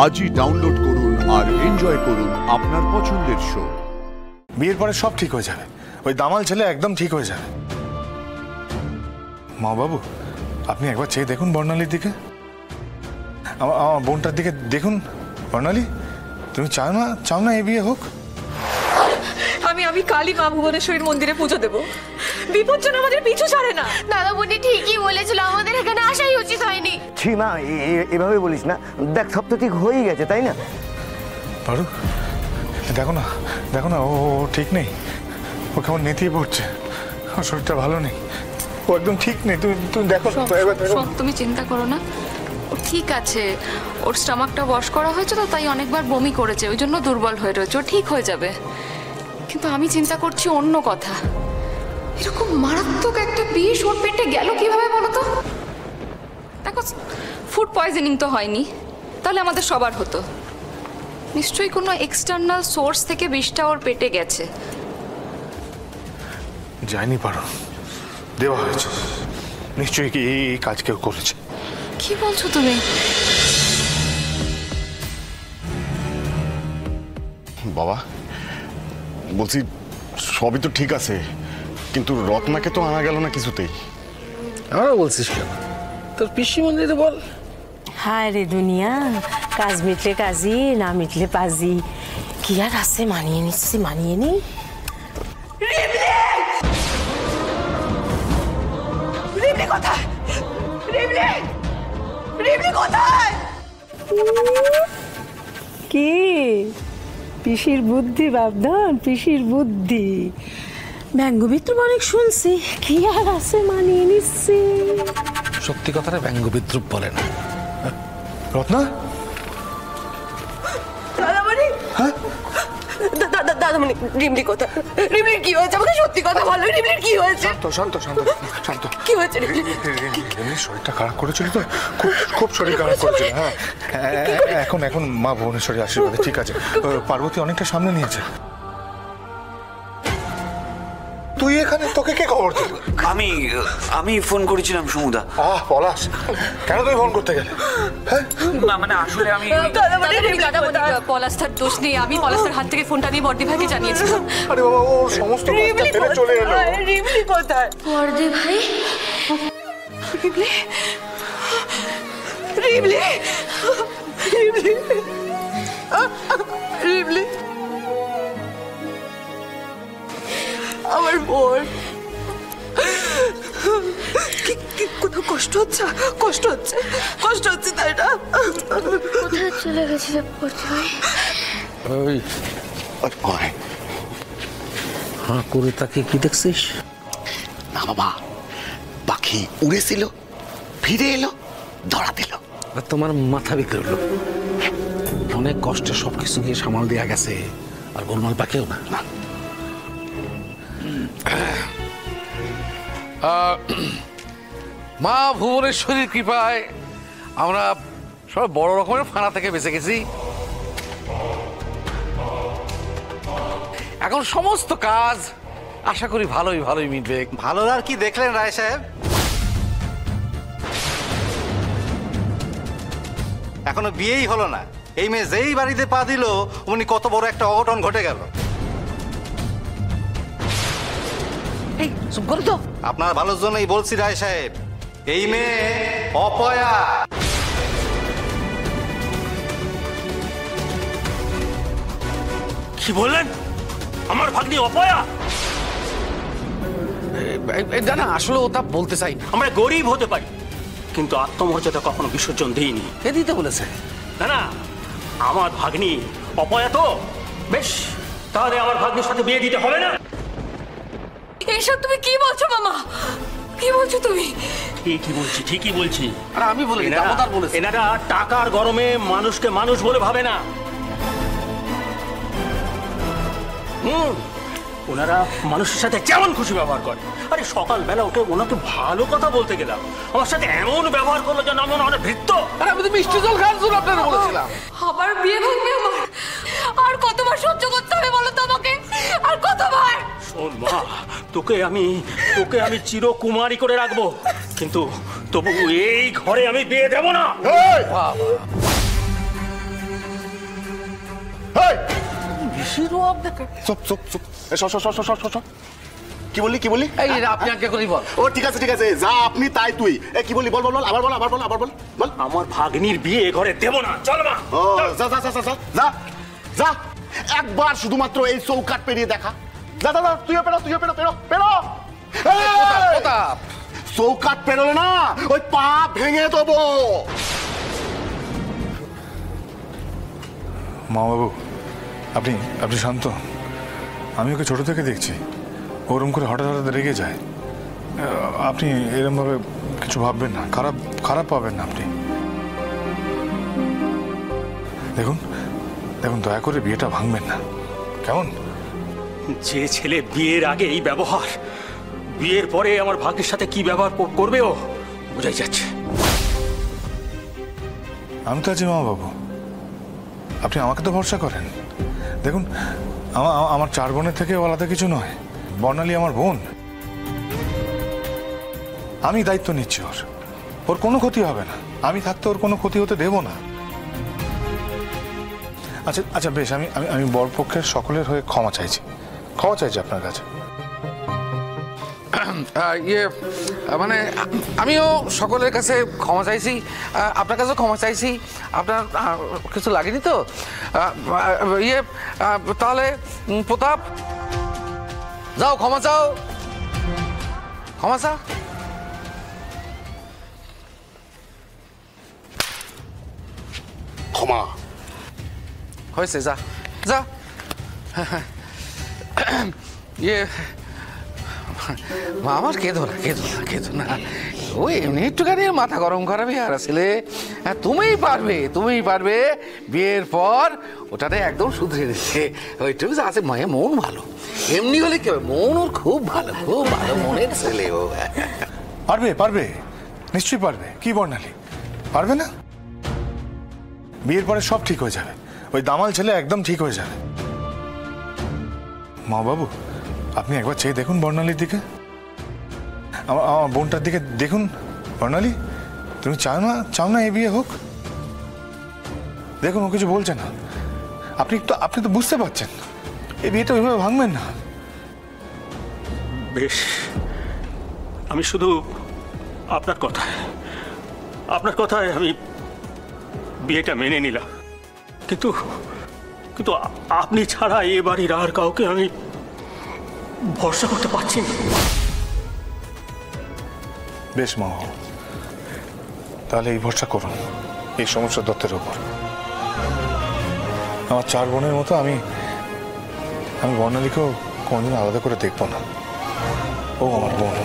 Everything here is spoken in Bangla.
আজই ডাউনলোড করুন আর এনজয় করুন আপনার পছন্দের শো। বিয়ের পরে সব ঠিক হয়ে যাবে, ওই দামাল ছেলে একদম ঠিক হয়ে যাবে। মা বাবু, আপনি একবার চেয়ে দেখুন বর্ণালীর দিকে, আমার বোনটার দিকে দেখুন। বর্ণালী, তুমি চাও না এই বিয়ে হোক? আমি কালই মা ভুবনেশ্বরীর মন্দিরে পুজো দেবো। বিপদ যেন আমাদের পিছু ছাড়ে না। দাদা বৌদি ঠিকই বলেছিল, আমাদের এখানে আসাই উচিত হয়নি। ছি মা, এভাবে বলিস না। দেখ, সব তো ঠিক হয়েই গেছে, তাই না? পারু, দেখো না, ও ঠিক নেই। ও কেমন নেতিয়ে পড়ছে, ওর শরীরটা ভালো নেই, ও একদম ঠিক নেই। তুমি দেখো। তুমি চিন্তা করো না, ও ঠিক আছে। ওর স্টমাকটা ওয়াশ করা হয়েছে তো, তাই অনেকবার বমি করেছে, ওই জন্য দুর্বল হয়ে রয়েছে। ও ঠিক হয়ে যাবে। কিন্তু আমি চিন্তা করছি অন্য কথা। এরকম মারাত্মক একটা বিষ ওর পেটে গেল কিভাবে বলো তো? দেখো, ফুড পয়জনিং তো হয়নি, তাহলে আমাদের সবার হতো। নিশ্চয়ই কোনো এক্সটার্নাল সোর্স থেকে বিষটা ওর পেটে গেছে। যায়নি পারো, দেওয়া হয়েছে। নিশ্চয়ই কি এই কাজ কেউ করেছে। কি বলছো তুমি? বাবা, বলছি সবই তো ঠিক আছে, কিন্তু রত্নাকে তো আনা গেল না কিছুতেই। আমারও বলছিস কেন? তোর পিসি মন্দিরে বল। হায় রে দুনিয়া, কাজ মিটলে কাজী, না মিটলে পাজি। কি আর আছে, মানিয়ে নিচ্ছি, মানিয়ে নি। কি পিসির বুদ্ধি বাবধন, পিসির বুদ্ধি। ব্যঙ্গ বিদ্রুপ অনেক শুনছি, কি আর আছে, মানিয়ে নিচ্ছি। সত্যি কথাটা ব্যঙ্গ বিদ্রুপ বলে না। রত্না, দাদামণি, হ্যাঁ দাদামণি, রিমলি কোথায়? রিমলির কি হয়েছে? আমাকে সত্যি কথা বলো, রিমলির কি হয়েছে? শান্ত। কি হয়েছে রিমলির? শরীরটা খারাপ করেছিল তো, খুব শরীর খারাপ করেছিল। হ্যাঁ, এখন মা ভুবনেশ্বরী আশীর্বাদে ঠিক আছে। পার্বতী অনেকটা সামনে নিয়েছে। তুই এখানে, তোকে কে খবর দিল? আমি ফোন করেছিলাম সমুদা। পলাশ, কেন তুমি ফোন করতে গেলে? না মানে আসলে আমি পলাশটার দোষ নেই, আমি পলাশটার হাত থেকে ফোনটা নিয়ে বর্দি ভাইকে জানিয়েছিলাম। আরে বাবা, ও সমস্ত কাজটা ফেলে চলে এলো। রিমলি কোথায়? বর্দি ভাই, রিমলি, আমার বোন। কোথাও কষ্ট হচ্ছে তাই না? কোথায় চলে গেছিলে বর্দি ভাই? ওই হাঁ করে তাকে কি দেখছিস? না বাবা, পাখি উড়েছিল, ফিরে এলো, ধরা দিল। আর তোমার মাথা বিক্রি হলো। অনেক কষ্টে সবকিছু নিয়ে সামাল দেওয়া গেছে, আর গোলমাল পাকেও না। মা ভুবনেশ্বরীর কৃপায় আমরা সব বড় রকমের ফানা থেকে বেঁচে গেছি। এখন সমস্ত কাজ আশা করি ভালোই মিটবে। ভালো আর কি দেখলেন রায় সাহেব? এখনো বিয়েই হলো না, এই মেয়ে যেই বাড়িতে পা দিল উনি কত বড় একটা অঘটন ঘটে গেল। আপনার ভালোর জন্যই বলছি রায় সাহেব, এই মেয়ে অপয়া। কি বললেন? আমার ভাগ্নি অপয়া? না, আসলে ও তা বলতে চাই। আমরা গরিব হতে পারি, কিন্তু আত্মমর্যাদা কখনো বিসর্জন দিইনি। কে দিতে বলেছে? না, আমার ভাগ্নি অপয়া তো। বেশ, তাহলে আমার ভাগ্নির সাথে বিয়ে দিতে হবে না। এইসব তুমি কি বলছো মামা? কি বলছো তুমি? ঠিকই বলছি। আর আমি বলি, দামোদর বলেছে। এনারা টাকার গরমে মানুষকে মানুষ বলে ভাবে না। ওনারা মানুষের সাথে যেমন খুশি ব্যবহার করে। আরে সকালবেলা ওকে ওনাকে ভালো কথা বলতে গেলাম, আমার সাথে এমন ব্যবহার করলো যেন আমি অনেক ভৃত্য। আরে আমি তো মিষ্টি জল খাওয়ার জন্য আপনারা বলেছিলাম। আবার বিয়ে ভাঙবে আমার? আর কতবার সহ্য করতে হবে বলো তো আমাকে? আর কতবার? শোন মা, তোকে আমি চিরকুমারী করে রাখবো, কিন্তু তবু এই ঘরে আমি বিয়ে দেব না। আশীর্বাদ দেখে চুপ চুপ চুপ কি বললি কি বললি এই আপনি আগে করি বল। ও ঠিক আছে যা আপনি তাই তুই কি বললি বল বল বল, আবার বল বল। আমার ভাগ্নির বিয়ে এ ঘরে দেব না, চল মা। ও যা যা যা যা যা যা একবার শুধুমাত্র এই চৌকাট পেরিয়ে দেখা। যা যা যা তুইও পেরো প্রতাপ চৌকাট পেরোলে না ওই পা ভেঙে দেবো। মা বাবু আপনি আপনি শান্ত। আমি ওকে ছোট থেকে দেখছি, ওরম করে হঠাৎ রেগে যায়। আপনি এরমভাবে কিছু ভাববেন না, খারাপ পাবেন না আপনি। দেখুন দয়া করে বিয়েটা ভাঙবেন না, কেমন? যে ছেলে বিয়ের আগে এই ব্যবহার, বিয়ের পরে আমার ভাগ্যের সাথে কি ব্যবহার করবে ও বোঝাই যাচ্ছে। আমি তো আছি মা বাবু, আপনি আমাকে তো ভরসা করেন। দেখুন আমার 4 বোনের থেকে আলাদা কিছু নয়। বর্ণালী আমার বোন, আমি দায়িত্ব নিচ্ছি ওর কোনো ক্ষতি হবে না। আমি থাকতে ওর কোনো ক্ষতি হতে দেব না। আচ্ছা বেশ, আমি বরপক্ষের সকলের হয়ে ক্ষমা চাইছি আপনার কাছে। মানে আমিও সকলের কাছে ক্ষমা চাইছি, আপনার কাছেও ক্ষমা চাইছি। আপনার কিছু লাগেনি তো? তাহলে প্রতাপ যাও, ক্ষমা চাও। ক্ষমা হয়েছে, যা যা। আমার কেঁদো না। ওই এমনি একটুখানি মাথা গরম করাবি আর আসলে তুমিই পারবে বিয়ের পর ওটাতে একদম শুধরে দিচ্ছে। ওইটুকু আছে মায়ের মন ভালো, এমনি হলে কি মন ওর খুব ভালো মনের ছেলে ও। পারবে নিশ্চয়ই পারবে। কি বর্ণালী পারবে না? বিয়ের পরে সব ঠিক হয়ে যাবে, ওই দামাল ছেলে একদম ঠিক হয়ে যাবে। মা বাবু আপনি একবার চেয়ে দেখুন বর্ণালীর দিকে, আমার বোনটার দিকে দেখুন। বর্ণালী তুমি চাও না এই বিয়ে হোক? দেখুন ও কিছু বলছে না। আপনি তো বুঝতে পারছেন এই বিয়েটা ওইভাবে ভাঙবেন না। বেশ, আমি শুধু আপনার কথায় আমি বিয়েটা মেনে নিলাম, কিন্তু আপনি ছাড়া এ বাড়ির আর কাউকে আমি ভরসা করতে পারছি না। বেশ মা, তাহলে এই ভরসা করুন এই সমস্যা দত্তের ওপর। আমার 4 বোনের মতো আমি বর্ণালীকেও কোনোদিন আলাদা করে দেখবো না। ও আমার বোন।